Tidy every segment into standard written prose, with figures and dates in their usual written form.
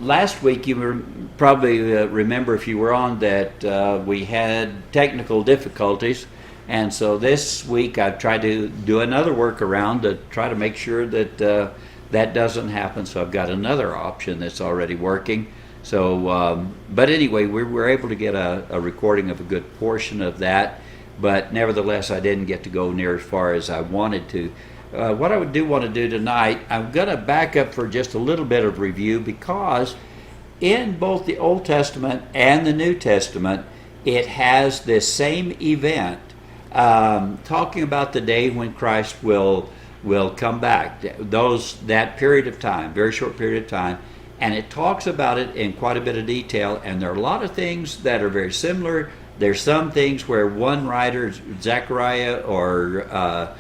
last week you probably remember, if you were on, that we had technical difficulties. And so this week I've tried to do another workaround to try to make sure that that doesn't happen. So I've got another option that's already working. So, but anyway, we were able to get a recording of a good portion of that. But nevertheless, I didn't get to go near as far as I wanted to. What I do want to do tonight, I'm going to back up for just a little bit of review, because in both the Old Testament and the New Testament, it has this same event, talking about the day when Christ will come back. That period of time, very short period of time, and it talks about it in quite a bit of detail. And there are a lot of things that are very similar. There's some things where one writer, Zechariah or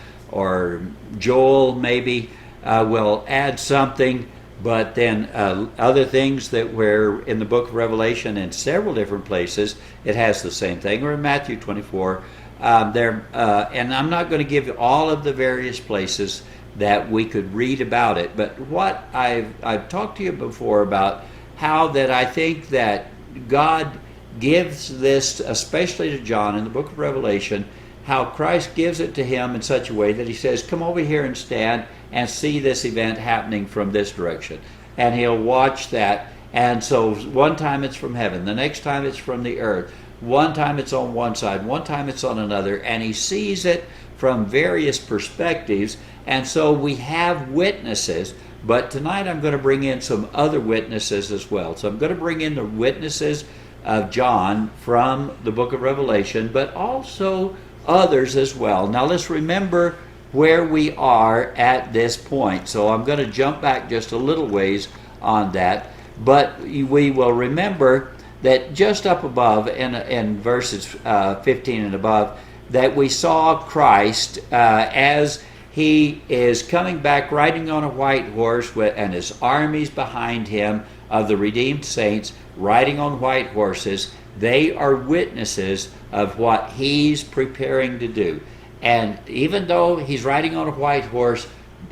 Joel maybe, will add something, but then other things that were in the book of Revelation in several different places, it has the same thing, or in Matthew 24. And I'm not going to give you all of the various places that we could read about it, but what I've talked to you before about how that I think that God gives this, especially to John in the book of Revelation, how Christ gives it to him in such a way that he says, come over here and stand and see this event happening from this direction. And he'll watch that. And so one time it's from heaven, the next time it's from the earth, one time it's on one side, one time it's on another, and he sees it from various perspectives. And so we have witnesses, but tonight I'm going to bring in some other witnesses as well. So I'm going to bring in the witnesses of John from the book of Revelation, but also others as well. Now let's remember where we are at this point. So I'm going to jump back just a little ways on that, but we will remember that just up above in verses 15 and above, that we saw Christ as he is coming back riding on a white horse and his armies behind him of the redeemed saints riding on white horses. They are witnesses of what he's preparing to do. And even though he's riding on a white horse,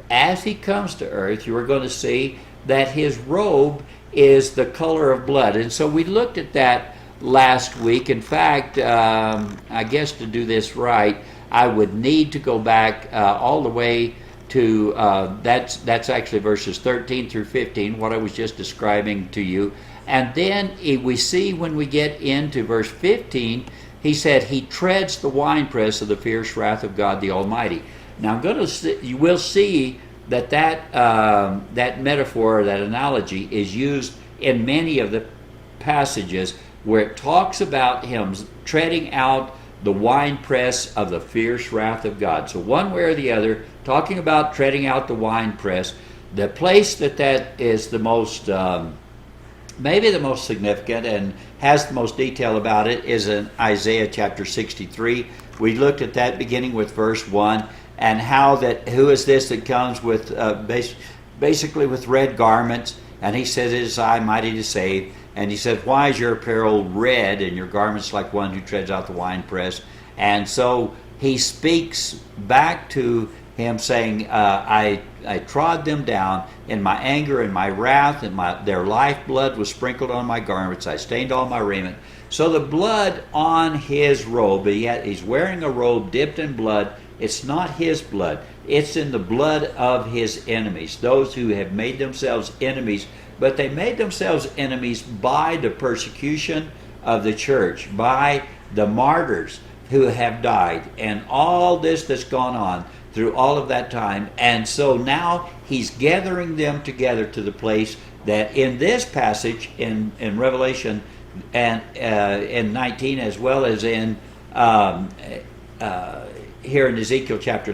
as he comes to earth, you are going to see that his robe is the color of blood. And so we looked at that last week. In fact, I guess to do this right, I would need to go back all the way to, that's actually verses 13 through 15, what I was just describing to you. And then we see when we get into verse 15, he said, he treads the winepress of the fierce wrath of God the Almighty. Now you will see that metaphor, that analogy, is used in many of the passages where it talks about him treading out the winepress of the fierce wrath of God. So one way or the other, talking about treading out the winepress, the place that is the most, maybe the most significant and has the most detail about it is in Isaiah chapter 63. We looked at that beginning with verse 1, and how that, who is this that comes with basically with red garments? And he says, it is I, mighty to save. And he said, why is your apparel red and your garments like one who treads out the winepress? And so he speaks back to him saying, I trod them down in my anger and my wrath, and their lifeblood was sprinkled on my garments. I stained all my raiment. So the blood on his robe, he's wearing a robe dipped in blood. It's not his blood. It's in the blood of his enemies, those who have made themselves enemies. But they made themselves enemies by the persecution of the church, by the martyrs who have died, and all this that's gone on through all of that time. And so now he's gathering them together to the place that in this passage in Revelation and in 19, as well as in here in Ezekiel chapter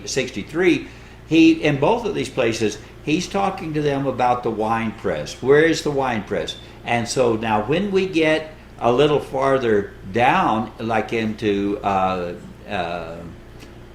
63, in both of these places, he's talking to them about the winepress. Where is the winepress? And so now when we get a little farther down, like into,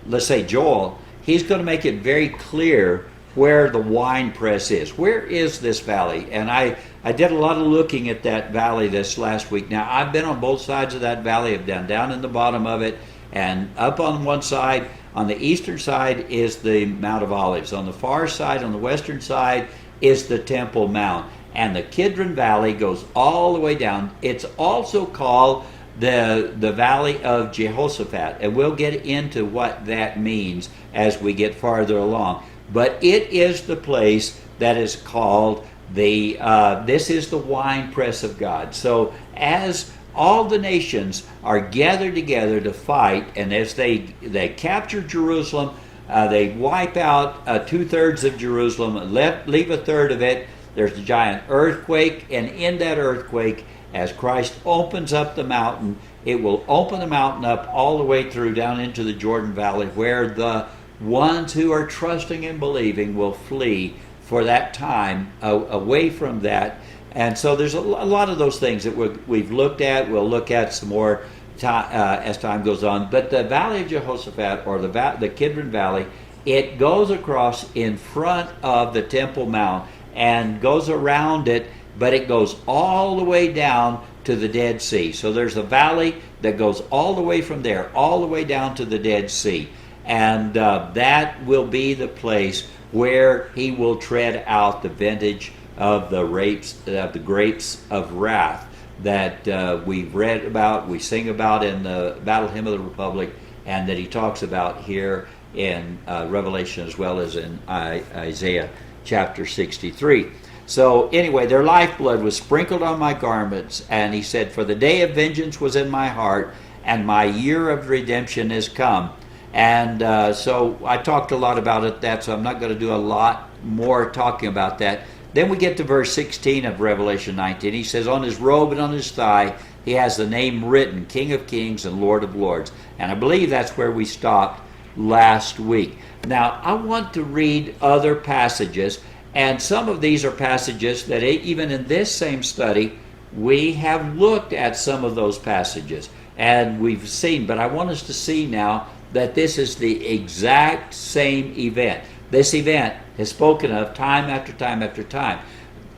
let's say Joel, he's going to make it very clear where the winepress is. Where is this valley? And I did a lot of looking at that valley this last week. Now, I've been on both sides of that valley. I've been down in the bottom of it, and up on one side, on the eastern side, is the Mount of Olives. On the far side, on the western side, is the Temple Mount. and the Kidron Valley goes all the way down. It's also called the Valley of Jehoshaphat, and we'll get into what that means as we get farther along. But it is the place that is called this is the winepress of God. So as all the nations are gathered together to fight, and as they capture Jerusalem, they wipe out 2/3 of Jerusalem, leave a third of it. There's a giant earthquake, and in that earthquake, as Christ opens up the mountain, it will open the mountain up all the way through down into the Jordan Valley, where the ones who are trusting and believing will flee for that time away from that. And so there's a lot of those things that we've looked at. We'll look at some more as time goes on. But the Valley of Jehoshaphat, or the Kidron Valley, it goes across in front of the Temple Mount and goes around it, but it goes all the way down to the Dead Sea. So there's a valley that goes all the way from there, all the way down to the Dead Sea. And that will be the place where he will tread out the vintage of the grapes of wrath that we've read about, we sing about in the Battle Hymn of the Republic, and that he talks about here in Revelation as well as in Isaiah chapter 63. So anyway, their lifeblood was sprinkled on my garments, and he said, for the day of vengeance was in my heart, and my year of redemption is come. And so I talked a lot about that, so I'm not going to do a lot more talking about that. Then we get to verse 16 of Revelation 19. He says, on his robe and on his thigh, he has the name written, King of Kings and Lord of Lords. And I believe that's where we stopped last week. Now, I want to read other passages, and some of these are passages that even in this same study, we have looked at some of those passages, and we've seen, but I want us to see now that this is the exact same event. This event is spoken of time after time after time.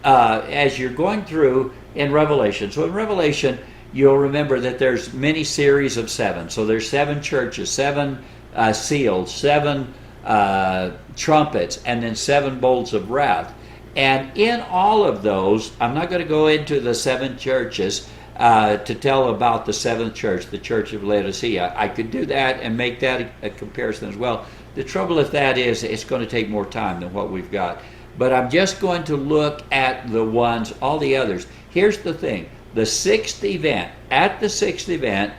As you're going through in Revelation, so in Revelation, you'll remember that there's many series of 7. So there's 7 churches, 7 seals, 7 trumpets, and then 7 bowls of wrath. And in all of those, I'm not going to go into the 7 churches to tell about the 7th church, the Church of Laodicea. I could do that and make that a comparison as well. The trouble with that is it's going to take more time than what we've got. But I'm just going to look at the ones, all the others. Here's the thing. The 6th event, at the 6th event,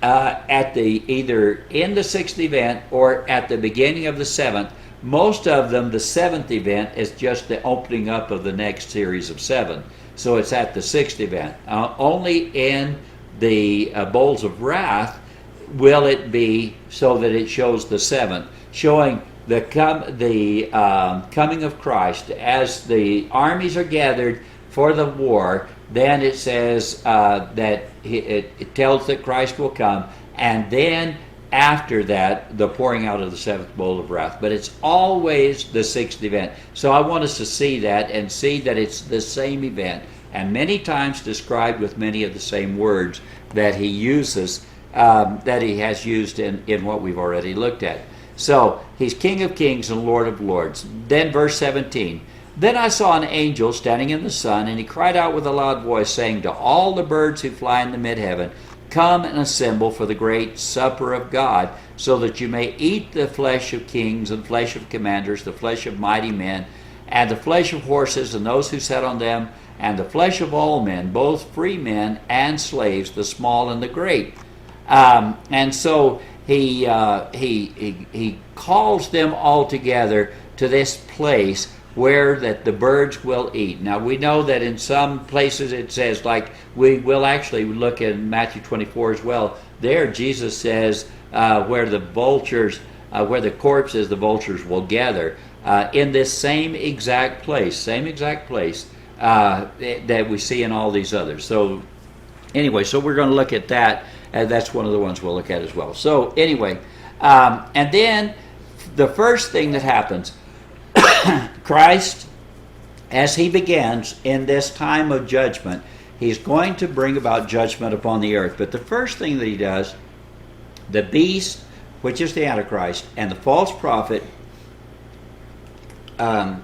either in the 6th event or at the beginning of the 7th, most of them, the 7th event is just the opening up of the next series of 7. So it's at the 6th event. Only in the bowls of wrath will it be so that it shows the 7th, showing the coming of Christ. As the armies are gathered for the war, then it says that it tells that Christ will come, and then after that, the pouring out of the 7th bowl of wrath. But it's always the 6th event. So I want us to see that and see that it's the same event, and many times described with many of the same words that he uses, that he has used in what we've already looked at. So he's King of Kings and Lord of Lords. Then verse 17. Then I saw an angel standing in the sun, and he cried out with a loud voice, saying to all the birds who fly in the mid-heaven, come and assemble for the great supper of God, so that you may eat the flesh of kings and flesh of commanders, the flesh of mighty men, and the flesh of horses and those who sat on them, and the flesh of all men, both free men and slaves, the small and the great. And so he calls them all together to this place where that the birds will eat. Now we know that in some places it says, like we will actually look in Matthew 24 as well, there Jesus says where the vultures, where the corpse is, the vultures will gather. In this same exact place that we see in all these others. So anyway, so we're going to look at that, and that's one of the ones we'll look at as well. So anyway, and then the first thing that happens, Christ, as he begins in this time of judgment, he's going to bring about judgment upon the earth. But the first thing that he does, the beast, which is the Antichrist, and the false prophet, and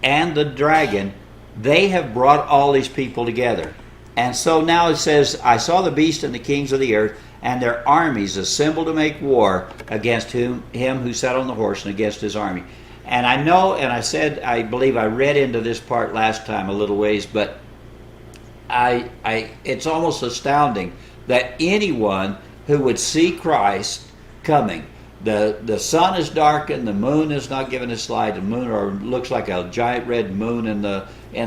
the dragon they have brought all these people together. And so now it says, I saw the beast and the kings of the earth and their armies assembled to make war against him who sat on the horse and against his army. And I know, and I said, I believe I read into this part last time a little ways, but it's almost astounding that anyone who would see Christ coming, the sun is darkened, the moon is not given its light, the moon or looks like a giant red moon in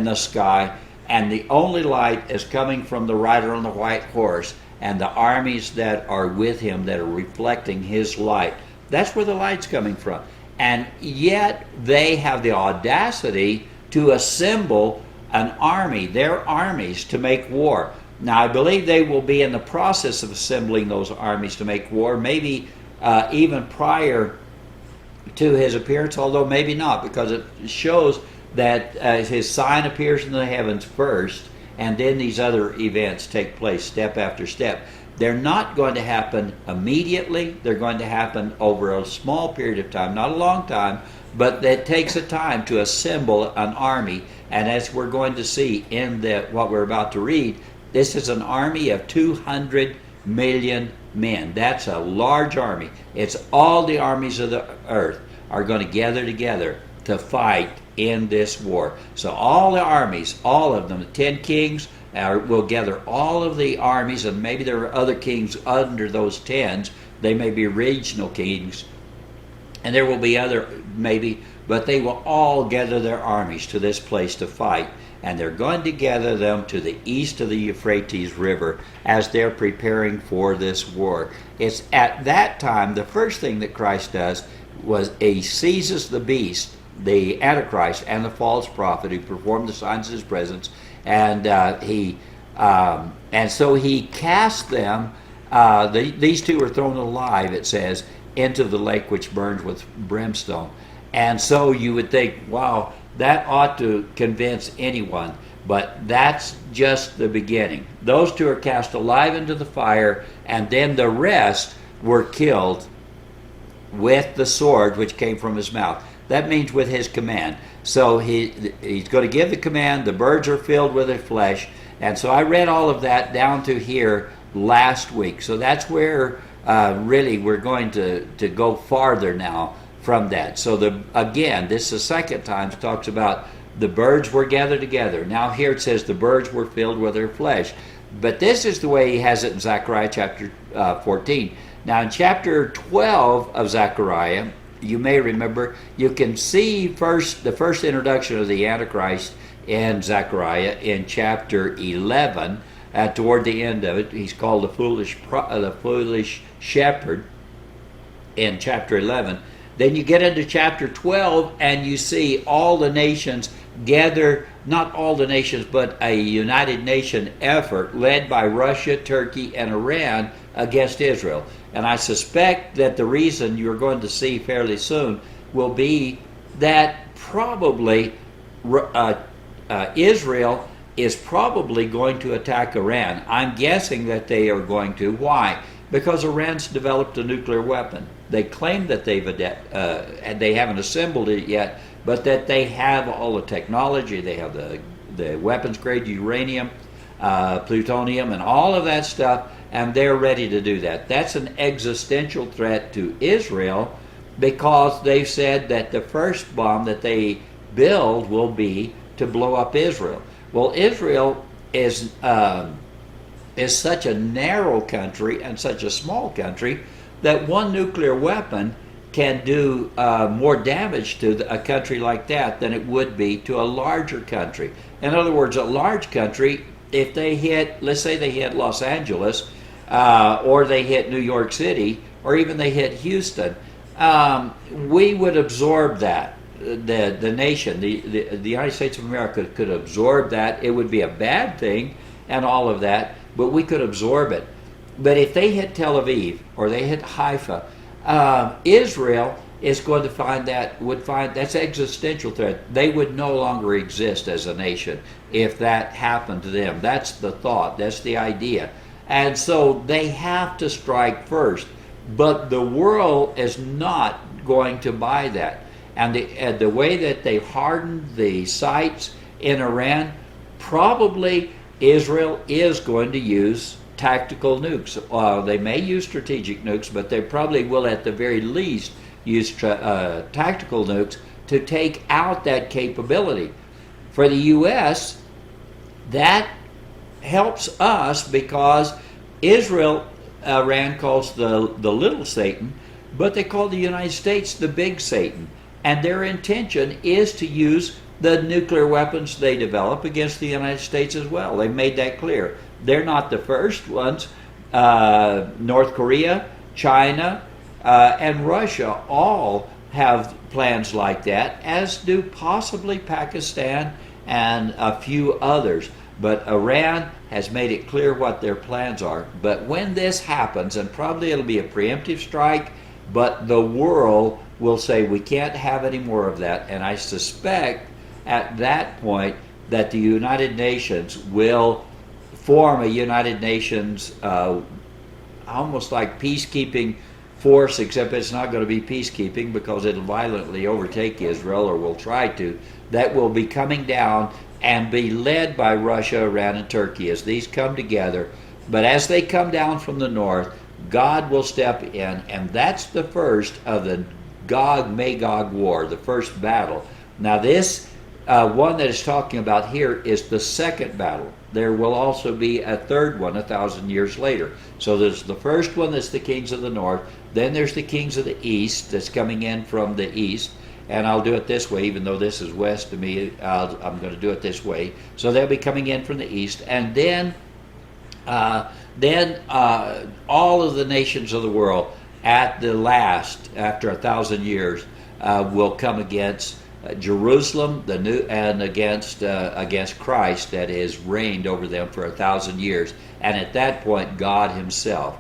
the sky, and the only light is coming from the rider on the white horse and the armies that are with him that are reflecting his light. That's where the light's coming from. And yet they have the audacity to assemble an army, their armies, to make war. Now I believe they will be in the process of assembling those armies to make war, maybe even prior to his appearance, although maybe not, because it shows that his sign appears in the heavens first, and then these other events take place step after step. They're not going to happen immediately. They're going to happen over a small period of time, not a long time, but that takes a time to assemble an army. And as we're going to see in what we're about to read, this is an army of 200 million men. That's a large army. It's all the armies of the earth are going to gather together to fight in this war. So all the armies, all of them, the 10 kings, will gather all of the armies, and maybe there are other kings under those 10s. They may be regional kings, and there will be other maybe, but they will all gather their armies to this place to fight, and they're going to gather them to the east of the Euphrates River as they're preparing for this war. It's at that time, the first thing that Christ does was he seizes the beast, the Antichrist, and the false prophet who performed the signs of his presence, and so he cast them. These two are thrown alive, it says, into the lake which burns with brimstone. And so you would think, wow, that ought to convince anyone, but that's just the beginning. Those two are cast alive into the fire, and then the rest were killed with the sword which came from his mouth. That means with his command. So he's going to give the command. The birds are filled with their flesh. And so I read all of that down to here last week. So that's where really we're going to go farther now from that. So again, this is the second time it talks about the birds were gathered together. Now here it says the birds were filled with their flesh. But this is the way he has it in Zechariah chapter 14. Now in chapter 12 of Zechariah, you may remember, you can see the first introduction of the Antichrist in Zechariah in chapter 11. Toward the end of it, he's called the foolish shepherd in chapter 11. Then you get into chapter 12 and you see all the nations gather, not all the nations, but a united nation effort led by Russia, Turkey, and Iran against Israel. And I suspect that the reason you're going to see fairly soon will be that probably Israel is probably going to attack Iran. I'm guessing that they are going to. Why? Because Iran's developed a nuclear weapon. They claim that and they haven't assembled it yet, but that they have all the technology. They have the weapons-grade uranium, plutonium, and all of that stuff, and they're ready to do that. That's an existential threat to Israel because they've said that the first bomb that they build will be to blow up Israel. Well, Israel is such a narrow country and such a small country that one nuclear weapon can do more damage to a country like that than it would be to a larger country. In other words, a large country, if they hit, let's say they hit Los Angeles, or they hit New York City, or even they hit Houston, we would absorb that. The nation, the United States of America could absorb that. It would be a bad thing and all of that, but we could absorb it. But if they hit Tel Aviv or they hit Haifa, Israel is going to would find that's existential threat. They would no longer exist as a nation if that happened to them. That's the thought. That's the idea. And so they have to strike first. But the world is not going to buy that. And the way that they've hardened the sites in Iran, probably Israel is going to use tactical nukes. They may use strategic nukes, but they probably will at the very least use tactical nukes to take out that capability. For the U.S., that helps us because Israel, Iran calls the little Satan, but they call the United States the big Satan. And their intention is to use the nuclear weapons they develop against the United States as well. They've made that clear. They're not the first ones. North Korea, China, and Russia all have plans like that, as do possibly Pakistan and a few others. But Iran has made it clear what their plans are. But when this happens, and probably it'll be a preemptive strike, but the world will say we can't have any more of that. And I suspect at that point that the United Nations will form a United Nations almost like peacekeeping force, except it's not going to be peacekeeping because it'll violently overtake Israel, or will try to, that will be coming down and be led by Russia, Iran, and Turkey as these come together. But as they come down from the north, God will step in, and that's the first of the Gog-Magog war, the first battle. Now this one that is talking about here is the second battle. There will also be a third one 1,000 years later. So there's the first one that's the kings of the north, then there's the kings of the east that's coming in from the east, and I'll do it this way, even though this is west to me, I'm going to do it this way. So they'll be coming in from the east, and then all of the nations of the world at the last, after 1,000 years, will come against Jerusalem, the new, and against Christ that has reigned over them for 1,000 years. And at that point, God Himself,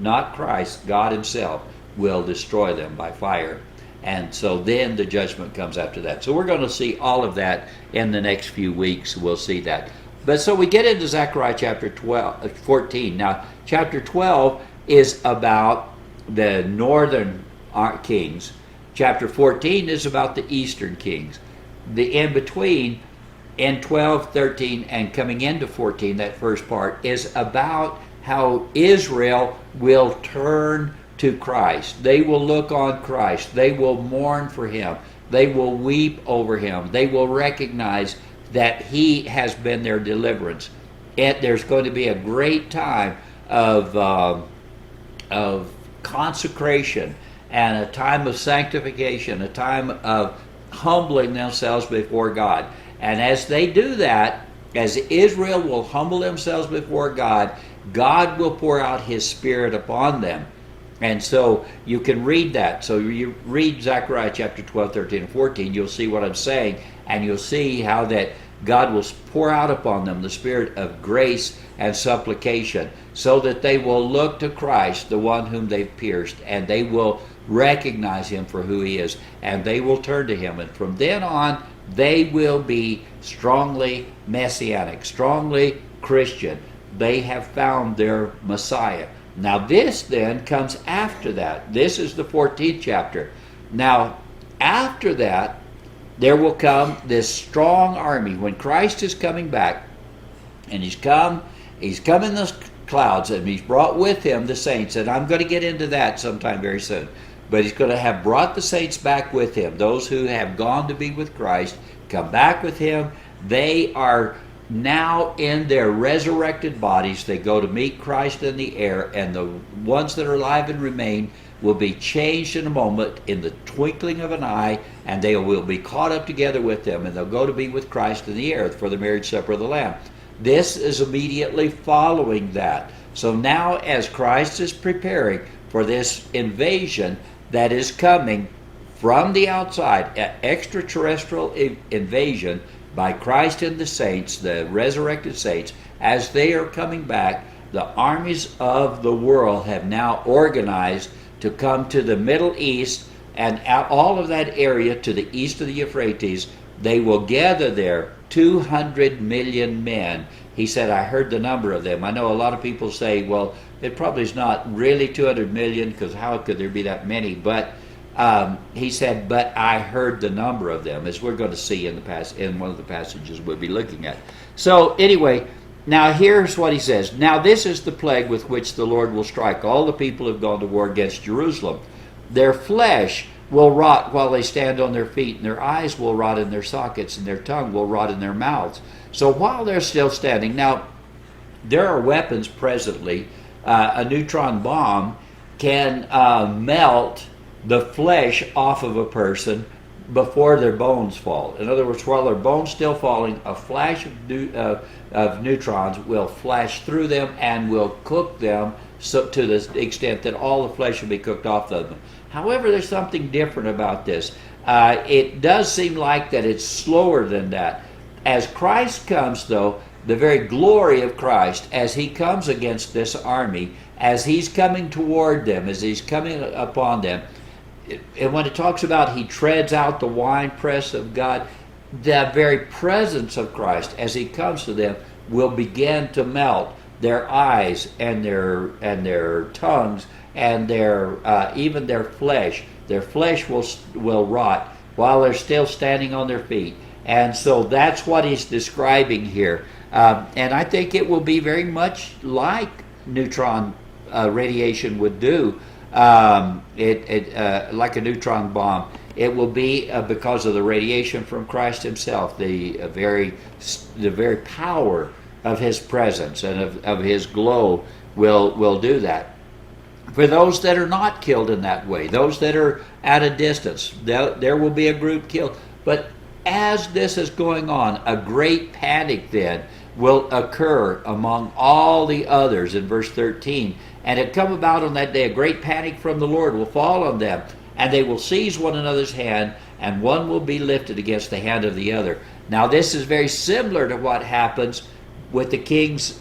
not Christ, God Himself will destroy them by fire. And so then the judgment comes after that. So we're going to see all of that in the next few weeks. We'll see that. But so we get into Zechariah chapter 14. Now, chapter 12 is about the northern kings. Chapter 14 is about the eastern kings. The in-between, in 12, 13, and coming into 14, that first part, is about how Israel will turn to Christ. They will look on Christ. They will mourn for Him. They will weep over Him. They will recognize that He has been their deliverance. And there's going to be a great time of consecration and a time of sanctification, a time of humbling themselves before God. And as they do that, as Israel will humble themselves before God, God will pour out His Spirit upon them. And so you can read that. So you read Zechariah chapter 12, 13, and 14, you'll see what I'm saying, and you'll see how that God will pour out upon them the spirit of grace and supplication, so that they will look to Christ, the one whom they've pierced, and they will recognize Him for who He is, and they will turn to Him. And from then on, they will be strongly Messianic, strongly Christian. They have found their Messiah. Now this then comes after that. This is the 14th chapter. Now after that, there will come this strong army. When Christ is coming back, and He's come in the clouds, and He's brought with Him the saints, and I'm going to get into that sometime very soon. But He's going to have brought the saints back with Him. Those who have gone to be with Christ come back with Him. They are now in their resurrected bodies. They go to meet Christ in the air, and the ones that are alive and remain will be changed in a moment, in the twinkling of an eye, and they will be caught up together with them, and they'll go to be with Christ in the air for the marriage supper of the Lamb. This is immediately following that. So now, as Christ is preparing for this invasion that is coming from the outside, an extraterrestrial invasion by Christ and the saints, the resurrected saints, as they are coming back, the armies of the world have now organized to come to the Middle East and all of that area to the east of the Euphrates. They will gather there, 200 million men. He said, I heard the number of them. I know a lot of people say, well, it probably is not really 200 million, because how could there be that many? But he said, but I heard the number of them, as we're going to see in one of the passages we'll be looking at. So anyway, now here's what he says. Now this is the plague with which the Lord will strike all the people who have gone to war against Jerusalem. Their flesh will rot while they stand on their feet, and their eyes will rot in their sockets, and their tongue will rot in their mouths. So while they're still standing, now there are weapons presently. A neutron bomb can melt the flesh off of a person before their bones fall. In other words, while their bones still falling, a flash of neutrons will flash through them and will cook them to the extent that all the flesh will be cooked off of them. However, there's something different about this. It does seem like that it's slower than that. As Christ comes, though, the very glory of Christ, as he comes against this army, as he's coming toward them, as he's coming upon them, and when it talks about he treads out the winepress of God, the very presence of Christ as he comes to them will begin to melt their eyes and their tongues and their even their flesh. Their flesh will rot while they're still standing on their feet. And so that's what he's describing here. And I think it will be very much like neutron radiation would do. Like a neutron bomb. It will be because of the radiation from Christ himself, the very power of his presence and of his glow will do that. For those that are not killed in that way, those that are at a distance, there will be a group killed. But as this is going on, a great panic then will occur among all the others in verse 13. And it come about on that day, a great panic from the Lord will fall on them, and they will seize one another's hand, and one will be lifted against the hand of the other. Now this is very similar to what happens with the kings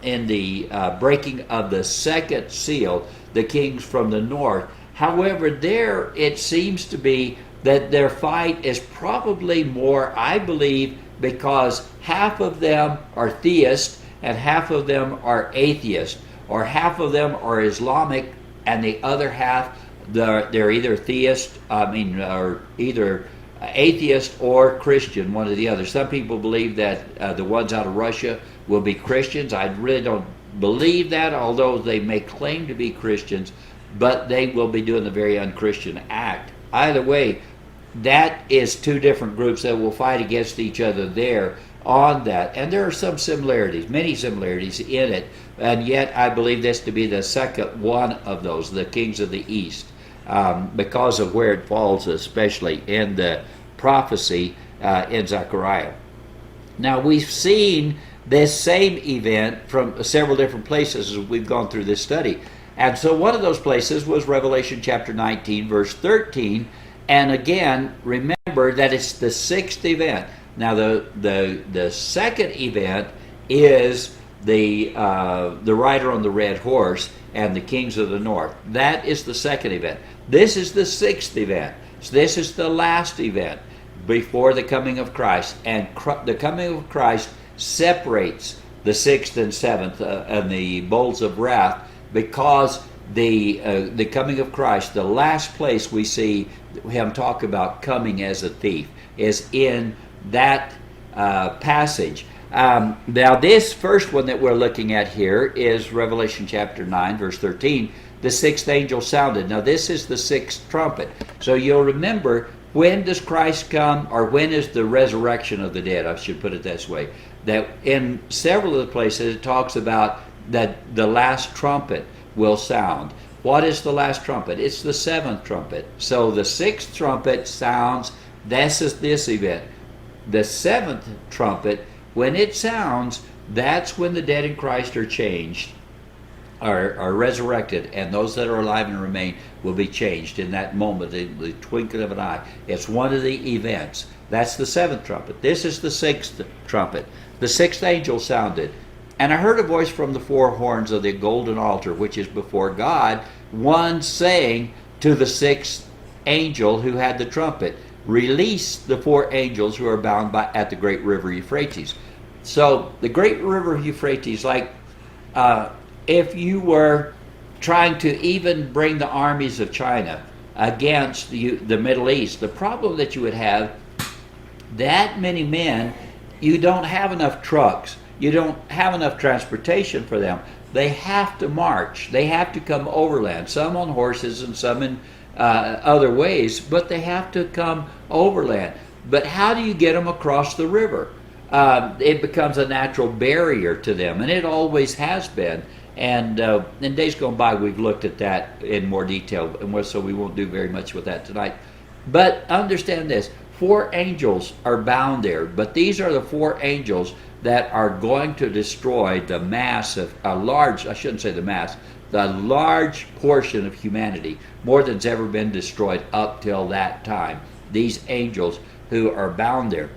in the breaking of the second seal, the kings from the north. However, there it seems to be that their fight is probably more, I believe, because half of them are theists and half of them are atheists, or half of them are Islamic and the other half they're either or either atheist or Christian, one or the other. Some people believe that the ones out of Russia will be Christians. I really don't believe that, although they may claim to be Christians, but they will be doing a very unchristian act. Either way, that is two different groups that will fight against each other there on that. And there are some similarities, many similarities in it, and yet I believe this to be the second one of those, the kings of the east, because of where it falls, especially in the prophecy in Zechariah. Now we've seen this same event from several different places as we've gone through this study. And so one of those places was Revelation chapter 19, verse 13. And again, remember that it's the sixth event. Now the second event is the rider on the red horse and the kings of the north. That is the second event. This is the sixth event. So this is the last event before the coming of Christ. And the coming of Christ separates the sixth and seventh and the bowls of wrath, because the coming of Christ, the last place we see him talk about coming as a thief, is in that passage. Now this first one that we're looking at here is Revelation chapter 9, verse 13. The sixth angel sounded. Now this is the sixth trumpet. So you'll remember, when does Christ come, or when is the resurrection of the dead? I should put it this way. That in several of the places it talks about that the last trumpet will sound. What is the last trumpet? It's the seventh trumpet. So the sixth trumpet sounds. This is this event. The seventh trumpet, when it sounds, that's when the dead in Christ are changed, are resurrected, and those that are alive and remain will be changed in that moment, the twinkling of an eye. It's one of the events. That's the seventh trumpet. This is the sixth trumpet. The sixth angel sounded, and I heard a voice from the four horns of the golden altar, which is before God, one saying to the sixth angel who had the trumpet, release the four angels who are bound at the great river Euphrates. So the great river Euphrates, like if you were trying to even bring the armies of China against the Middle East. The problem that you would have, that many men, you don't have enough trucks. You don't have enough transportation for them. They have to march. They have to come overland, some on horses and some in other ways, but they have to come overland. But how do you get them across the river? It becomes a natural barrier to them, and it always has been. And in days gone by, we've looked at that in more detail, and so we won't do very much with that tonight. But understand this, 4 angels are bound there, but these are the 4 angels that are going to destroy the mass of a large, I shouldn't say the mass, the large portion of humanity, more than's ever been destroyed up till that time. These angels who are bound there.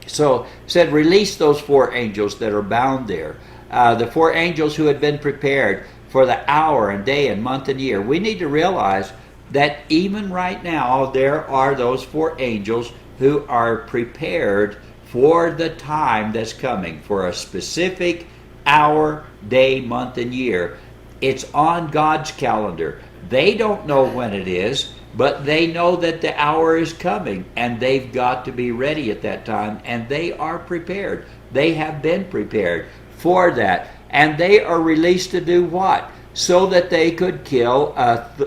So it said, release those 4 angels that are bound there. The 4 angels who had been prepared for the hour and day and month and year. We need to realize that even right now there are those 4 angels who are prepared for the time that's coming, for a specific hour, day, month, and year. It's on God's calendar. They don't know when it is, but they know that the hour is coming, and they've got to be ready at that time, and they are prepared. They have been prepared for that, and they are released to do what? So that they could kill,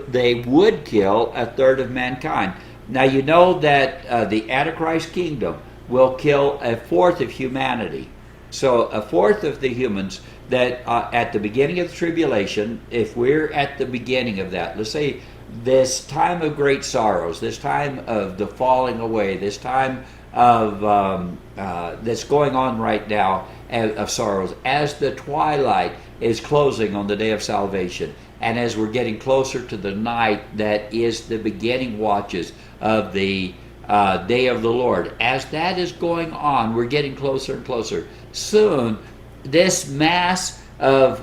they would kill a third of mankind. Now you know that the Antichrist kingdom will kill a fourth of humanity. So a fourth of the humans that at the beginning of the tribulation, if we're at the beginning of that, let's say this time of great sorrows, this time of the falling away, this time of that's going on right now of sorrows, as the twilight is closing on the day of salvation, and as we're getting closer to the night that is the beginning watches of the day of the Lord, as that is going on, we're getting closer and closer. Soon, this mass of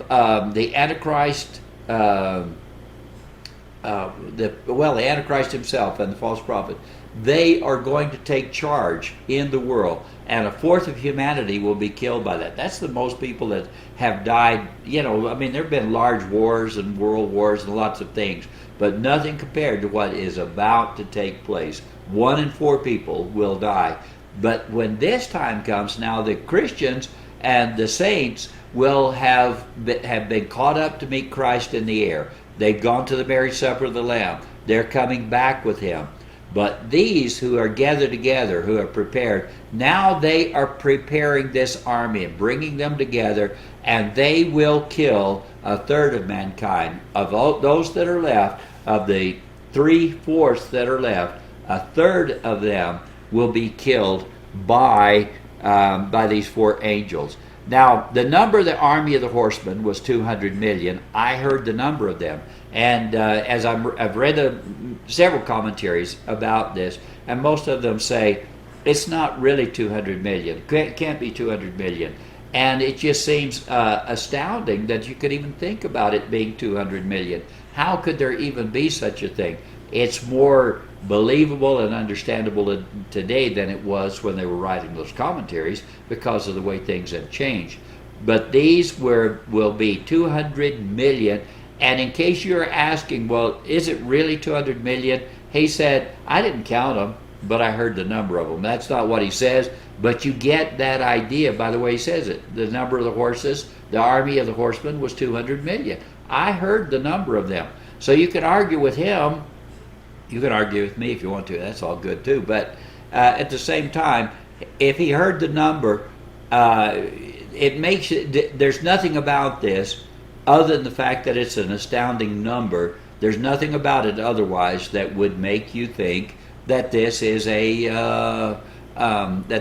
the Antichrist, the Antichrist himself and the false prophet, they are going to take charge in the world, and a fourth of humanity will be killed by that. That's the most people that have died. You know, I mean, there have been large wars and world wars and lots of things, but nothing compared to what is about to take place. 1 in 4 people will die. But when this time comes, now the Christians and the saints will have been caught up to meet Christ in the air. They've gone to the marriage supper of the Lamb. They're coming back with him. But these who are gathered together, who are prepared, now they are preparing this army and bringing them together, and they will kill a third of mankind. Of all those that are left, of the 3/4 that are left, a third of them will be killed by these 4 angels. Now, the number of the army of the horsemen was 200 million. I heard the number of them. And as I've read several commentaries about this, and most of them say it's not really 200 million. It can't be 200 million. And it just seems astounding that you could even think about it being 200 million. How could there even be such a thing? It's more believable and understandable today than it was when they were writing those commentaries, because of the way things have changed. But these will be 200 million. And in case you're asking, well, is it really 200 million? He said, I didn't count them, but I heard the number of them. That's not what he says, but you get that idea by the way he says it. The number of the horses, the army of the horsemen was 200 million. I heard the number of them. So you can argue with him. You can argue with me if you want to. That's all good too. But at the same time, if he heard the number, it makes it. There's nothing about this other than the fact that it's an astounding number. There's nothing about it otherwise that would make you think that this is that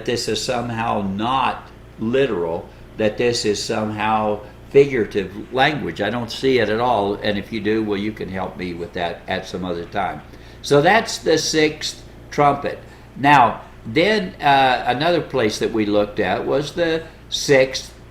this is somehow not literal. That this is somehow figurative language. I don't see it at all. And if you do, well, you can help me with that at some other time. So that's the 6th trumpet. Now, then another place that we looked at was the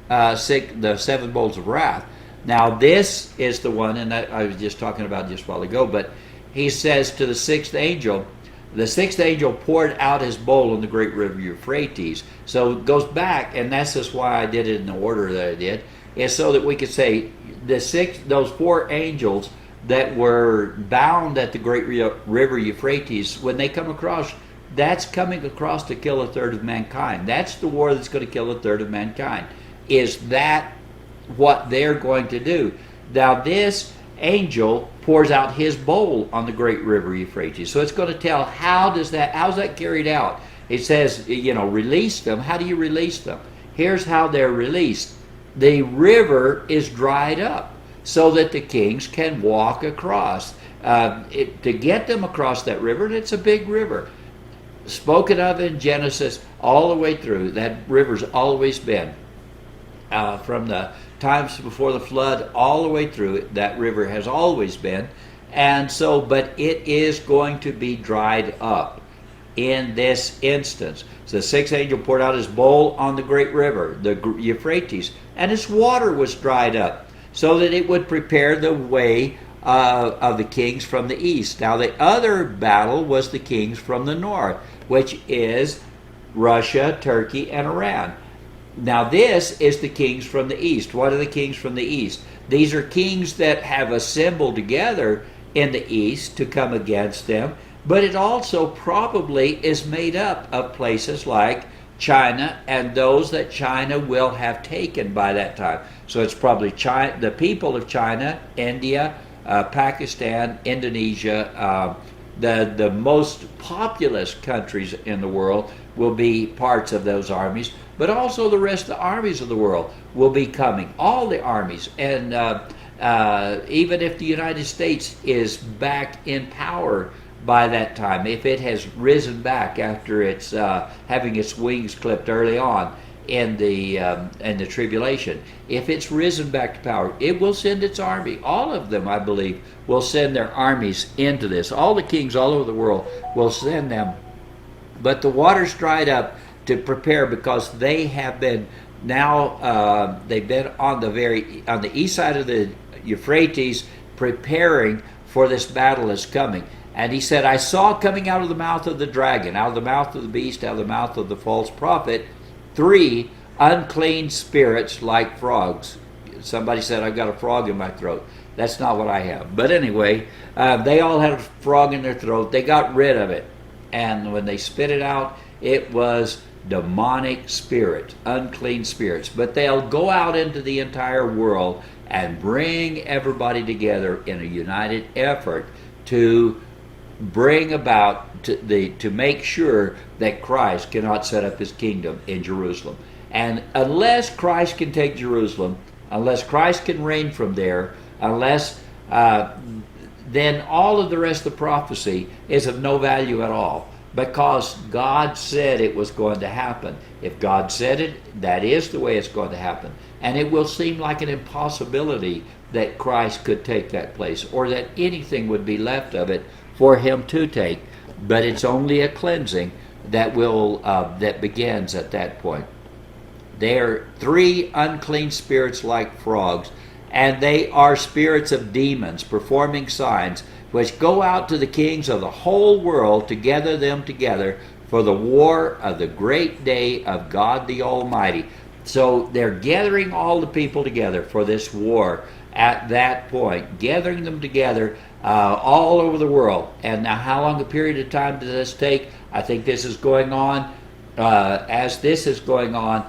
the 7 bowls of wrath. Now, this is the one, and I was just talking about just a while ago, but he says to the 6th angel, the 6th angel poured out his bowl in the great river Euphrates. So it goes back, and that's just why I did it in the order that I did, is so that we could say those 4 angels that were bound at the great river Euphrates, when they come across, that's coming across to kill a third of mankind. That's the war that's going to kill a third of mankind. Is that what they're going to do? Now this angel pours out his bowl on the great river Euphrates. So it's going to tell how's that carried out. It says, release them. How do you release them? Here's how they're released. The river is dried up so that the kings can walk across. To get them across that river, and it's a big river, spoken of in Genesis all the way through. That river's always been. From the times before the flood all the way through it, that river has always been. And so, but it is going to be dried up in this instance. So the sixth angel poured out his bowl on the great river, the Euphrates, and its water was dried up so that it would prepare the way of the kings from the east. Now the other battle was the kings from the north, which is Russia, Turkey, and Iran. Now this is the kings from the east. What are the kings from the east? These are kings that have assembled together in the east to come against them, but it also probably is made up of places like China and those that China will have taken by that time. So it's probably China, the people of China, India, Pakistan, Indonesia, the most populous countries in the world will be parts of those armies, but also the rest of the armies of the world will be coming, all the armies. And even if the United States is back in power by that time, if it has risen back after it's having its wings clipped early on in the tribulation, if it's risen back to power, it will send its army. All of them, I believe, will send their armies into this. All the kings all over the world will send them. But the water's dried up to prepare, because they have been now they've been on the east side of the Euphrates, preparing for this battle that's coming. And he said, I saw coming out of the mouth of the dragon, out of the mouth of the beast, out of the mouth of the false prophet, 3 unclean spirits like frogs. Somebody said, I've got a frog in my throat. That's not what I have. But anyway, they all had a frog in their throat. They got rid of it. And when they spit it out, it was demonic spirits, unclean spirits. But they'll go out into the entire world and bring everybody together in a united effort to bring about, to make sure that Christ cannot set up his kingdom in Jerusalem. And unless Christ can take Jerusalem, unless Christ can reign from there, unless then all of the rest of the prophecy is of no value at all, because God said it was going to happen. If God said it, that is the way it's going to happen. And it will seem like an impossibility that Christ could take that place, or that anything would be left of it for him to take. But it's only a cleansing that will that begins at that point. They are 3 unclean spirits like frogs, and they are spirits of demons performing signs, which go out to the kings of the whole world to gather them together for the war of the great day of God the Almighty. So they're gathering all the people together for this war at that point, gathering them together all over the world. And now how long a period of time does this take? I think this is going on, as this is going on,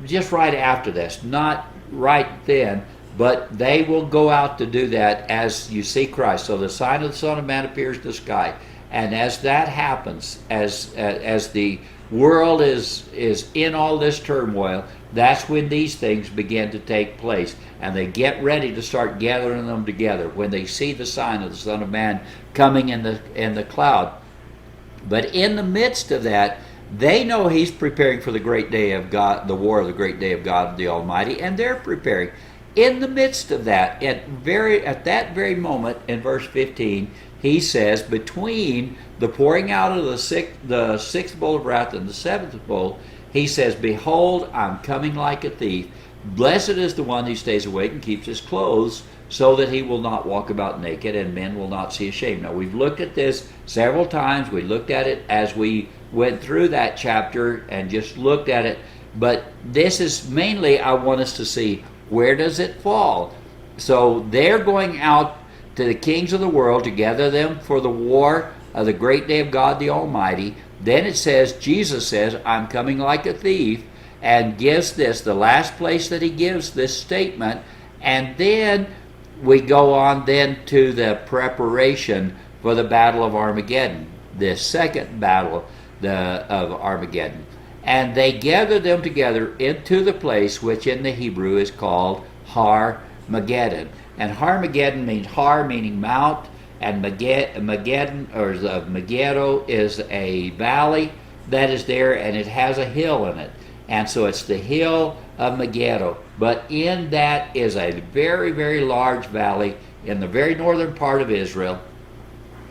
just right after this, not right then, but they will go out to do that as you see Christ. So the sign of the Son of Man appears in the sky. And as that happens, as the world is in all this turmoil, that's when these things begin to take place. And they get ready to start gathering them together when they see the sign of the Son of Man coming in the cloud. But in the midst of that, they know he's preparing for the great day of God, the war of the great day of God the Almighty, and they're preparing. In the midst of that, at that very moment, in verse 15, he says, between the pouring out of the sixth bowl of wrath and the 7th bowl, he says, behold, I'm coming like a thief. Blessed is the one who stays awake and keeps his clothes, so that he will not walk about naked, and men will not see his shame. Now, we've looked at this several times. We looked at it as we went through that chapter and just looked at it. But this is mainly, I want us to see, where does it fall? So they're going out to the kings of the world to gather them for the war of the great day of God the Almighty. Then it says, Jesus says, I'm coming like a thief, and gives this, the last place that he gives this statement. And then we go on then to the preparation for the Battle of Armageddon, the second battle of Armageddon. And they gather them together into the place which in the Hebrew is called Har-Mageddon. And Har-Mageddon means Har meaning mount, and Mageddon, or Megiddo, is a valley that is there, and it has a hill in it. And so it's the hill of Megiddo. But in that is a very, very large valley in the very northern part of Israel,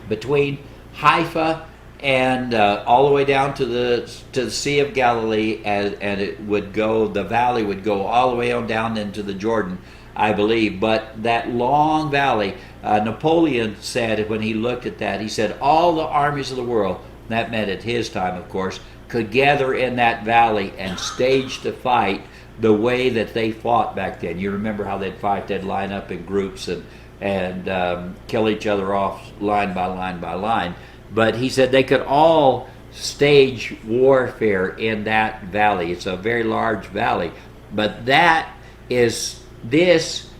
between Haifa and all the way down to the Sea of Galilee, and it would go, the valley would go all the way on down into the Jordan, I believe. But that long valley, Napoleon said when he looked at that, he said all the armies of the world, that meant at his time of course, could gather in that valley and stage to fight the way that they fought back then. You remember how they'd fight, they'd line up in groups and kill each other off line by line by line. But he said they could all stage warfare in that valley. It's a very large valley. But this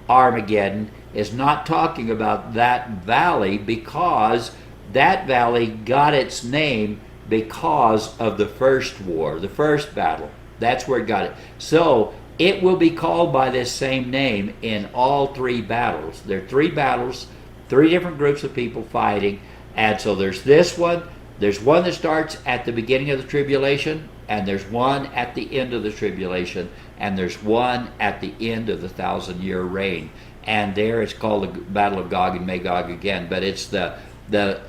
Armageddon is not talking about that valley, because that valley got its name because of the first war, the first battle. That's where it got it. So it will be called by this same name in all three battles. There are three battles, three different groups of people fighting. And so there's this one, there's one that starts at the beginning of the tribulation, and there's one at the end of the tribulation, and there's one at the end of the 1,000-year reign. And there it's called the Battle of Gog and Magog again. But it's the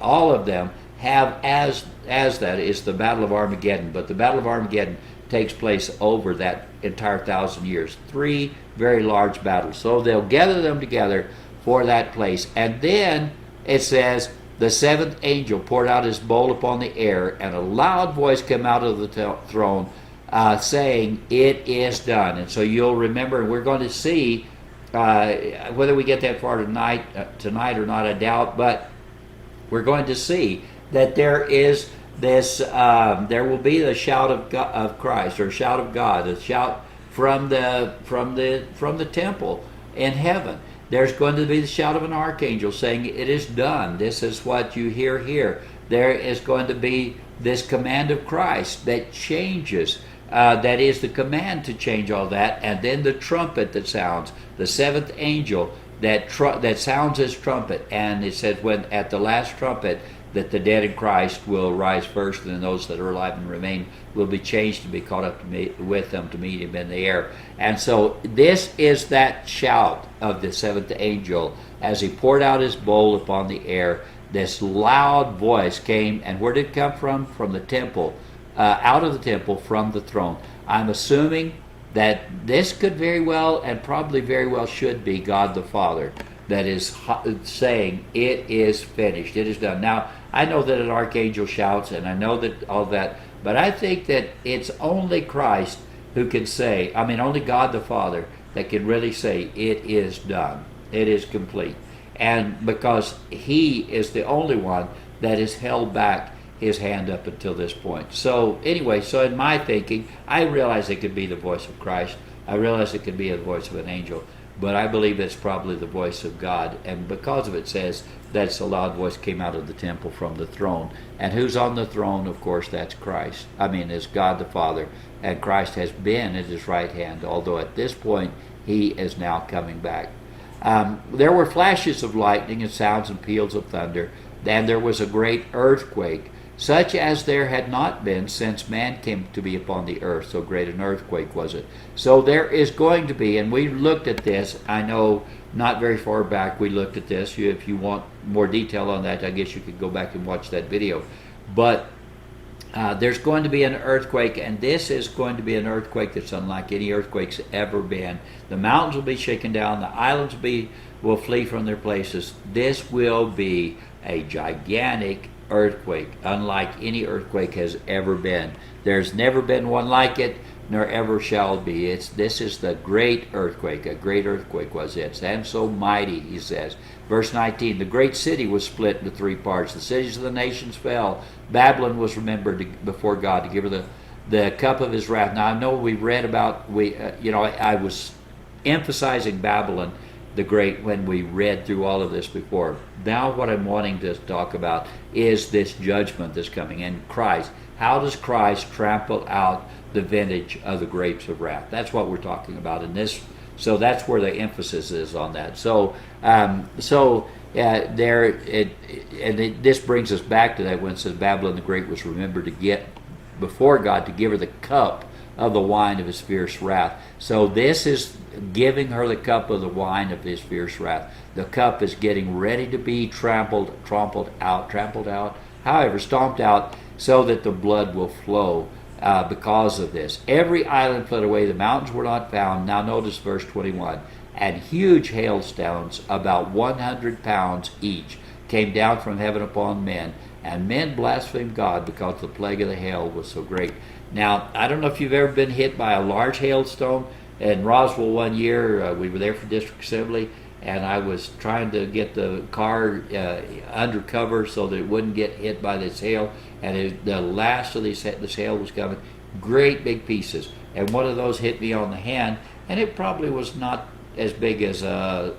all of them have as that is the Battle of Armageddon. But the Battle of Armageddon takes place over that entire 1,000 years. Three very large battles. So they'll gather them together for that place. And then it says, the seventh angel poured out his bowl upon the air, and a loud voice came out of the throne, saying, it is done. And so you'll remember, and we're going to see whether we get that far tonight or not, I doubt, but we're going to see that there is this, there will be the shout of Christ, or shout of God, a shout from the temple in heaven. There's going to be the shout of an archangel saying, it is done. This is what you hear here. There is going to be this command of Christ that changes. That is the command to change all that. And then the trumpet that sounds, the seventh angel that sounds his trumpet. And it says when at the last trumpet that the dead in Christ will rise first, and then those that are alive and remain will be changed and be caught up with them to meet him in the air. And so this is that shout of the seventh angel as he poured out his bowl upon the air. This loud voice came, and where did it come from? From the temple, out of the temple, from the throne. I'm assuming that this could very well, and probably very well should be, God the Father that is saying, it is finished, it is done. Now, I know that an archangel shouts, and I know that all that, but I think that it's only Christ who can say, only God the Father that can really say, it is done, it is complete. And because he is the only one that has held back his hand up until this point. So anyway, so in my thinking, I realize it could be the voice of Christ. I realize it could be the voice of an angel. But I believe it's probably the voice of God. And because of it says that's a loud voice came out of the temple from the throne. And who's on the throne? Of course, that's Christ. It's God the Father. And Christ has been at his right hand, although at this point he is now coming back. There were flashes of lightning and sounds and peals of thunder. And there was a great earthquake, such as there had not been since man came to be upon the earth. So great an earthquake was it. So there is going to be, and we looked at this, I know not very far back we looked at this. If you want more detail on that, I guess you could go back and watch that video. But there's going to be an earthquake, and this is going to be an earthquake that's unlike any earthquake's ever been. The mountains will be shaken down, the islands will flee from their places. This will be a gigantic earthquake, unlike any earthquake has ever been. There's never been one like it. nor ever shall be. This is the great earthquake. A great earthquake was it, and so mighty, he says. Verse 19, the great city was split into three parts. The cities of the nations fell. Babylon was remembered before God to give her the cup of his wrath. Now I know we read about, I was emphasizing Babylon the Great when we read through all of this before. Now what I'm wanting to talk about is this judgment that's coming, and Christ. How does Christ trample out the vintage of the grapes of wrath? That's what we're talking about in this. So that's where the emphasis is on that. This brings us back to that when it says Babylon the Great was remembered to get before God to give her the cup of the wine of his fierce wrath. So this is giving her the cup of the wine of his fierce wrath. The cup is getting ready to be trampled out, however, stomped out, so that the blood will flow because of this. Every island fled away, the mountains were not found. Now notice verse 21. And huge hailstones, about 100 pounds each, came down from heaven upon men, and men blasphemed God because the plague of the hail was so great. Now, I don't know if you've ever been hit by a large hailstone. In Roswell one year, we were there for district assembly, and I was trying to get the car under cover so that it wouldn't get hit by this hail. And the last of this hail was coming, great big pieces. And one of those hit me on the hand, and it probably was not as big as a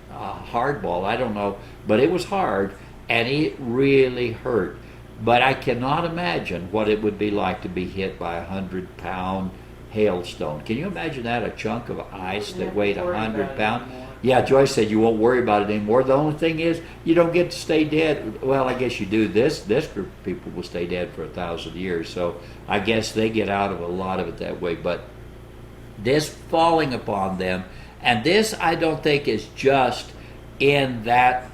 hard ball, I don't know, but it was hard, and it really hurt. But I cannot imagine what it would be like to be hit by 100-pound hailstone. Can you imagine that? A chunk of ice that weighed 100 pounds? Yeah, Joyce said you won't worry about it anymore. The only thing is you don't get to stay dead. Well, I guess you do. This group of people will stay dead for 1,000 years, so I guess they get out of a lot of it that way. But this falling upon them, and this I don't think is just in that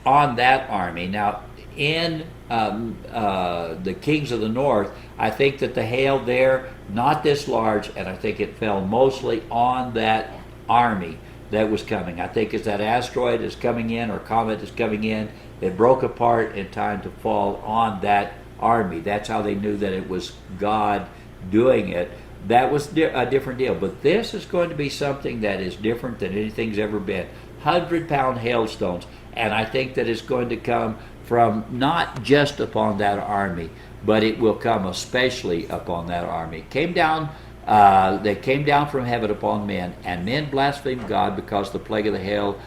on that army. Now, in the kings of the north, I think that the hail there, not this large, and I think it fell mostly on that army that was coming. I think as that asteroid is coming in, or comet is coming in, it broke apart in time to fall on that army. That's how they knew that it was God doing it. That was a different deal. But this is going to be something that is different than anything's ever been. 100-pound hailstones. And I think that it's going to come from not just upon that army, but it will come especially upon that army. They came down from heaven upon men, and men blasphemed God because the plague of the hail,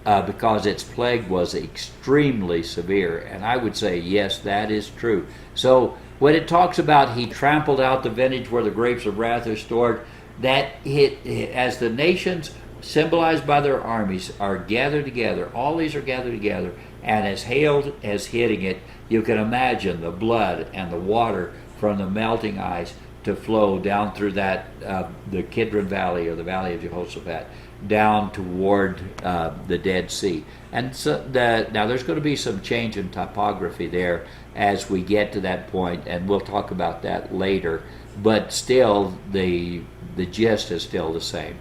because its plague was extremely severe. And I would say, yes, that is true. So when it talks about he trampled out the vintage where the grapes of wrath are stored, that as the nations symbolized by their armies are gathered together, all these are gathered together, and as hail is hitting it, you can imagine the blood and the water from the melting ice to flow down through that the Kidron Valley, or the Valley of Jehoshaphat, down toward the Dead Sea. And so now there's going to be some change in topography there as we get to that point, and we'll talk about that later. But still, the gist is still the same.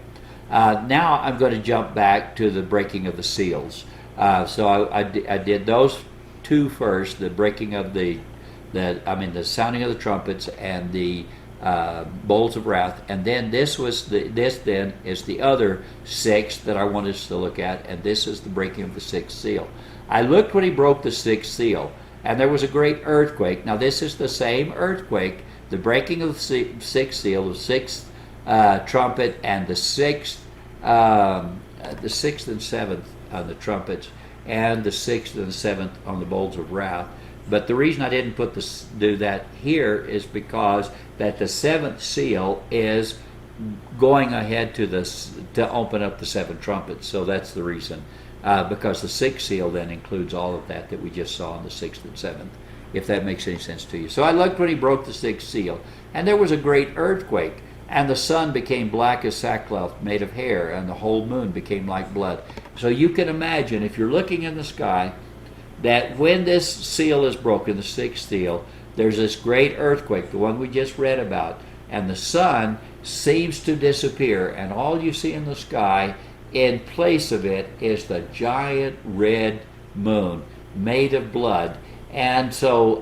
Now I'm going to jump back to the breaking of the seals. So I did those two first: the breaking of the sounding of the trumpets and the bowls of wrath, and then this then is the other six that I wanted us to look at, and this is the breaking of the sixth seal. I looked when he broke the sixth seal, and there was a great earthquake. Now this is the same earthquake, the breaking of the sixth seal, the sixth trumpet, and the sixth and seventh on the trumpets, and the sixth and the seventh on the bowls of wrath. But the reason I didn't do that here is because that the seventh seal is going ahead to open up the seven trumpets. So that's the reason. Because the sixth seal then includes all of that we just saw in the sixth and seventh, if that makes any sense to you. So I looked when he broke the sixth seal, and there was a great earthquake, and the sun became black as sackcloth made of hair, and the whole moon became like blood. So you can imagine, if you're looking in the sky, that when this seal is broken, the sixth seal, there's this great earthquake, the one we just read about, and the sun seems to disappear, and all you see in the sky in place of it is the giant red moon made of blood. And so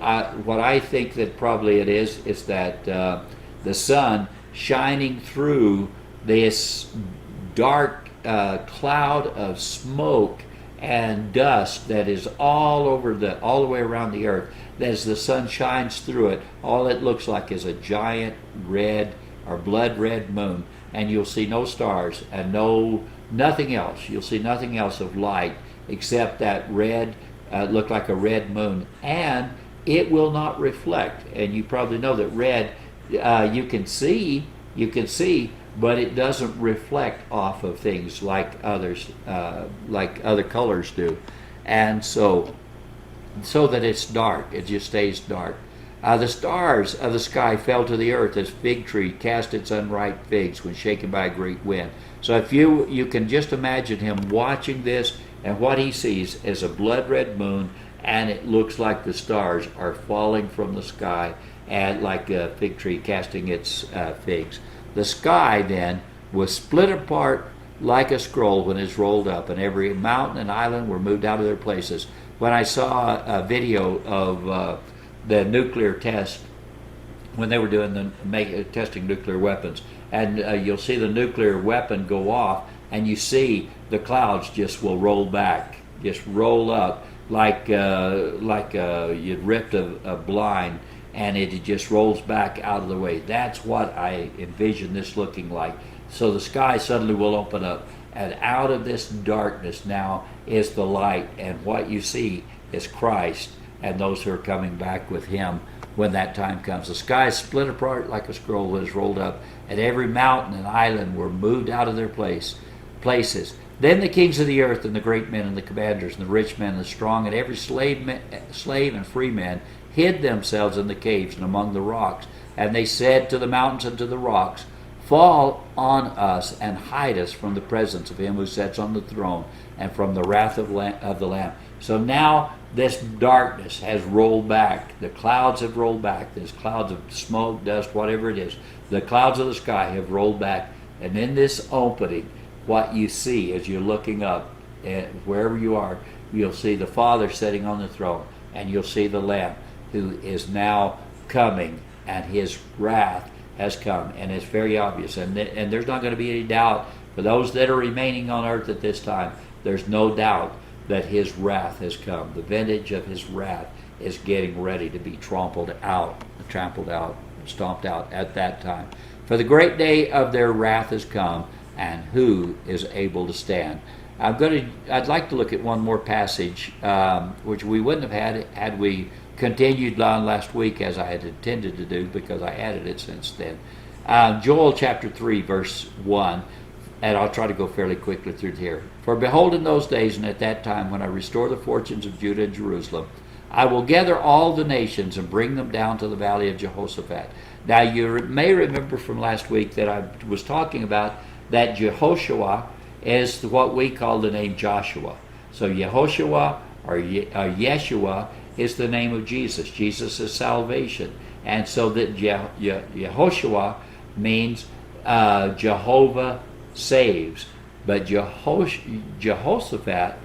what I think that probably it is that the sun shining through this dark cloud of smoke and dust that is all the way around the earth. As the sun shines through it, all it looks like is a giant red or blood red moon, and you'll see no stars and nothing else. You'll see nothing else of light except that red, look like a red moon, and it will not reflect. And you probably know that red, you can see, but it doesn't reflect off of things like others, like other colors do, and so that it's dark. It just stays dark. The stars of the sky fell to the earth as fig tree cast its unripe figs when shaken by a great wind. So if you can just imagine him watching this, and what he sees is a blood red moon, and it looks like the stars are falling from the sky, and like a fig tree casting its figs. The sky then was split apart like a scroll when it's rolled up, and every mountain and island were moved out of their places. When I saw a video of the nuclear test, when they were doing testing nuclear weapons, and you'll see the nuclear weapon go off, and you see the clouds just will roll back, just roll up like you ripped a blind, and it just rolls back out of the way. That's what I envision this looking like. So the sky suddenly will open up, and out of this darkness now is the light, and what you see is Christ and those who are coming back with him when that time comes. The sky is split apart like a scroll that is rolled up, and every mountain and island were moved out of their places. Then the kings of the earth and the great men and the commanders and the rich men and the strong and every slave and free man hid themselves in the caves and among the rocks. And they said to the mountains and to the rocks, fall on us and hide us from the presence of him who sits on the throne and from the wrath of the Lamb. So now this darkness has rolled back. The clouds have rolled back. There's clouds of smoke, dust, whatever it is. The clouds of the sky have rolled back. And in this opening, what you see as you're looking up, wherever you are, you'll see the Father sitting on the throne, and you'll see the Lamb who is now coming, and his wrath has come, and it's very obvious. And there's not going to be any doubt for those that are remaining on earth at this time. There's no doubt that his wrath has come. The vintage of his wrath is getting ready to be trampled out, stomped out at that time. For the great day of their wrath has come, and who is able to stand? I'd like to look at one more passage, which we wouldn't have had we continued on last week as I had intended to do, because I added it since then. Joel chapter 3, verse 1, and I'll try to go fairly quickly through here. For behold, in those days and at that time, when I restore the fortunes of Judah and Jerusalem, I will gather all the nations and bring them down to the valley of Jehoshaphat. Now you may remember from last week that I was talking about that Jehoshua is what we call the name Joshua. So Yehoshua or Yeshua is the name of Jesus. Jesus is salvation. And so that Yehoshua means Jehovah saves. But Jehoshaphat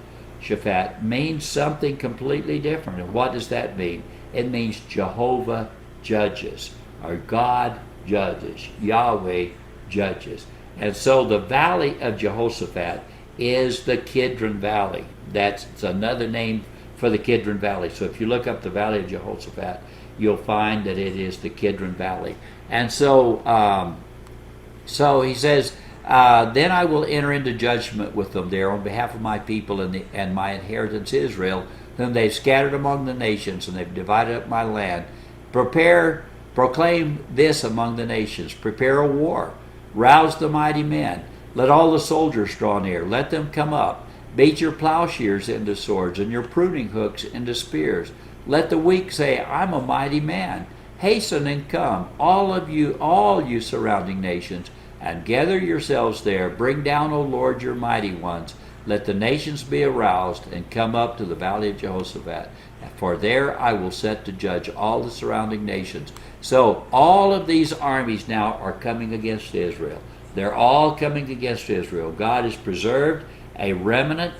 means something completely different. And what does that mean? It means Jehovah judges, or God judges, Yahweh judges. And so the valley of Jehoshaphat is the Kidron Valley. That's another name for the Kidron Valley. So if you look up the valley of Jehoshaphat, you'll find that it is the Kidron Valley. And so he says, then I will enter into judgment with them there on behalf of my people and my inheritance Israel, whom they've scattered among the nations, and they've divided up my land. Proclaim this among the nations. Prepare a war. Rouse the mighty men. Let all the soldiers draw near. Let them come up. Beat your plowshares into swords and your pruning hooks into spears. Let the weak say, I'm a mighty man. Hasten and come, all you surrounding nations, and gather yourselves there. Bring down, O Lord, your mighty ones. Let the nations be aroused and come up to the valley of Jehoshaphat. For there I will set to judge all the surrounding nations. So all of these armies now are coming against Israel. They're all coming against Israel. God has preserved a remnant,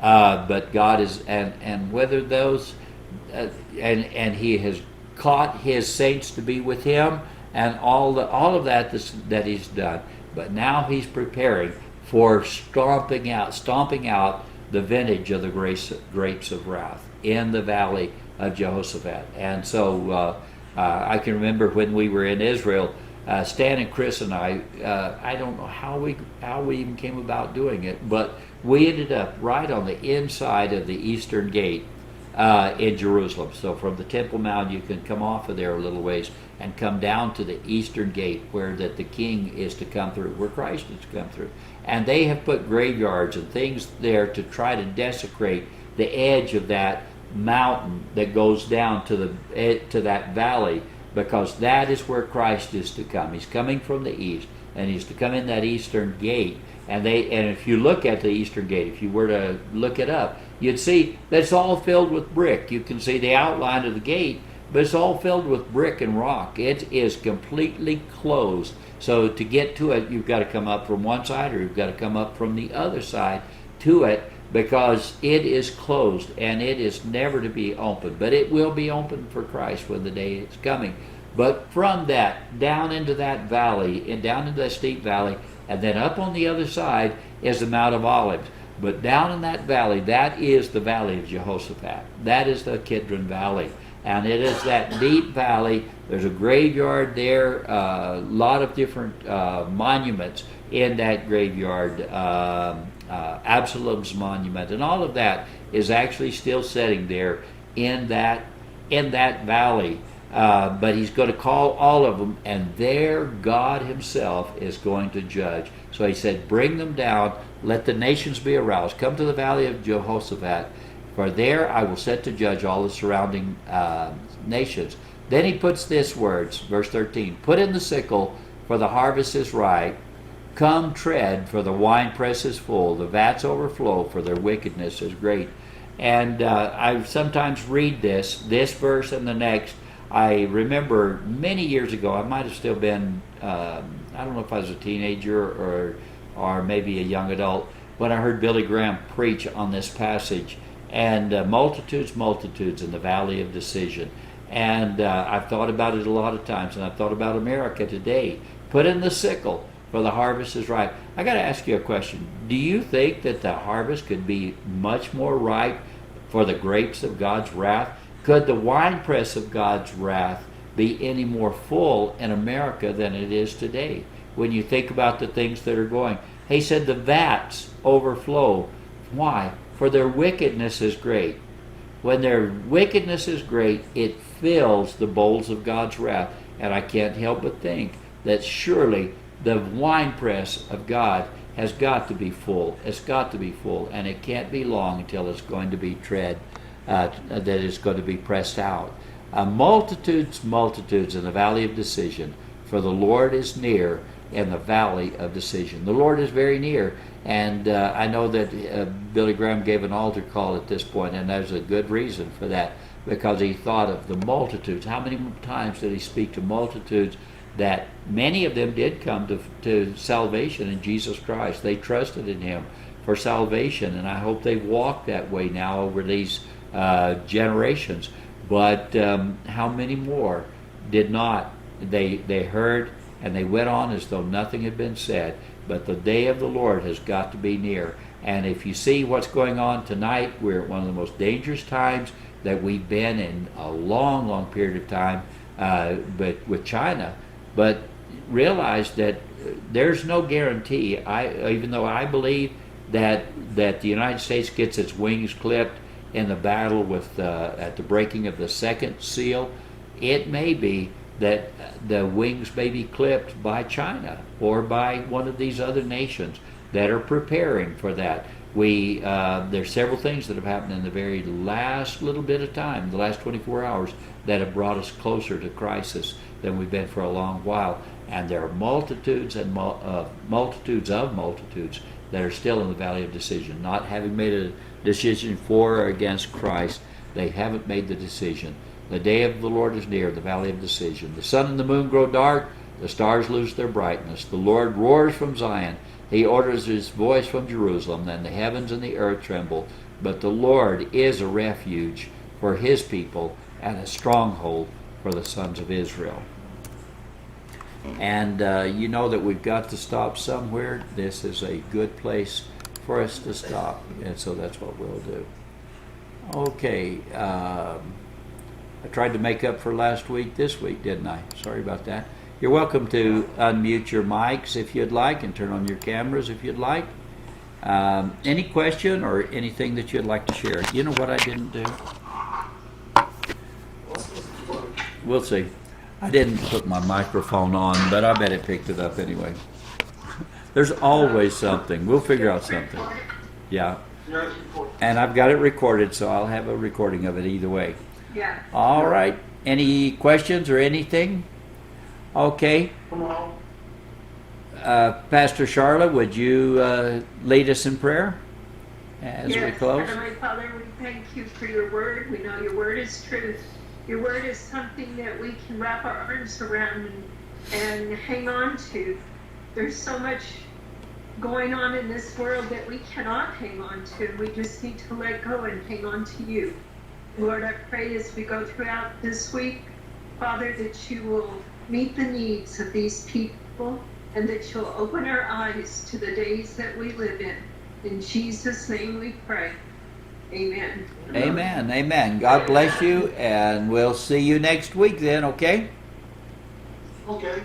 but God is, and whether those, and he has caught his saints to be with him, and all of that that he's done. But now he's preparing for stomping out the vintage of the grapes of wrath in the valley of Jehoshaphat. And so I can remember when we were in Israel, Stan and Chris and I don't know how we even came about doing it, but we ended up right on the inside of the eastern gate in Jerusalem. So from the Temple Mount, you can come off of there a little ways and come down to the eastern gate where that the king is to come through, where Christ is to come through. And they have put graveyards and things there to try to desecrate the edge of that mountain that goes down to that valley, because that is where Christ is to come. He's coming from the east, and he's to come in that eastern gate. And if you look at the eastern gate, if you were to look it up, you'd see that it's all filled with brick. You can see the outline of the gate, but it's all filled with brick and rock. It is completely closed. So to get to it, you've got to come up from one side, or you've got to come up from the other side to it, because it is closed and it is never to be opened. But it will be opened for Christ when the day is coming. But from that, down into that valley, and down into that steep valley, and then up on the other side is the Mount of Olives. But down in that valley, that is the valley of Jehoshaphat. That is the Kidron Valley. And it is that deep valley. There's a graveyard there, a lot of different monuments in that graveyard. Absalom's monument, and all of that is actually still sitting there in that valley. But he's going to call all of them, and there God himself is going to judge. So he said, bring them down, let the nations be aroused, come to the valley of Jehoshaphat, for there I will set to judge all the surrounding nations. Then he puts this words, verse 13, put in the sickle, for the harvest is ripe. Come tread, for the winepress is full, the vats overflow, for their wickedness is great. And I sometimes read this verse and the next. I remember many years ago, I might have still been, I don't know if I was a teenager or maybe a young adult, when I heard Billy Graham preach on this passage, and multitudes in the valley of decision. And I've thought about it a lot of times, and I've thought about America today. Put in the sickle, for the harvest is ripe. I got to ask you a question. Do you think that the harvest could be much more ripe for the grapes of God's wrath? Could the winepress of God's wrath be any more full in America than it is today? When you think about the things that are going. He said the vats overflow. Why? For their wickedness is great. When their wickedness is great, it fills the bowls of God's wrath. And I can't help but think that surely the winepress of God has got to be full. It's got to be full, and it can't be long until it's going to be that is going to be pressed out. Multitudes in the valley of decision, for the Lord is near in the valley of decision. The Lord is very near, and I know that Billy Graham gave an altar call at this point, and there's a good reason for that, because he thought of the multitudes. How many times did he speak to multitudes? That many of them did come to salvation in Jesus Christ. They trusted in him for salvation, and I hope they've walked that way now over these generations. But how many more did not? They heard and they went on as though nothing had been said. But the day of the Lord has got to be near. And if you see what's going on tonight, we're at one of the most dangerous times that we've been in a long period of time, but with China. But realize that there's no guarantee. Even though I believe that the United States gets its wings clipped in the battle with at the breaking of the second seal, it may be that the wings may be clipped by China or by one of these other nations that are preparing for that. There's several things that have happened in the very last little bit of time, the last 24 hours, that have brought us closer to crisis than we've been for a long while. And there are multitudes and multitudes of multitudes that are still in the valley of decision, not having made a decision for or against Christ. They haven't made the decision. The day of the Lord is near, the valley of decision. The sun and the moon grow dark, the stars lose their brightness. The Lord roars from Zion. He orders his voice from Jerusalem. Then the heavens and the earth tremble. But the Lord is a refuge for his people and a stronghold for the sons of Israel. And you know that we've got to stop somewhere. This is a good place for us to stop, and so that's what we'll do. Okay, I tried to make up for last week this week, didn't I? Sorry about that. You're welcome to unmute your mics if you'd like and turn on your cameras if you'd like. Any question or anything that you'd like to share? You know what I didn't do? We'll see. I didn't put my microphone on, but I bet it picked it up anyway. There's always something. We'll figure out something. Yeah. And I've got it recorded, so I'll have a recording of it either way. Yeah. All right. Any questions or anything? Okay. Pastor Charlotte, would you lead us in prayer as we close? Heavenly Father, we thank you for your word. We know your word is truth. Your word is something that we can wrap our arms around and hang on to. There's so much going on in this world that we cannot hang on to. We just need to let go and hang on to you. Lord, I pray as we go throughout this week, Father, that you will meet the needs of these people and that you'll open our eyes to the days that we live in. In Jesus' name we pray. Amen. Amen. Amen. God bless you, and we'll see you next week then, okay? Okay.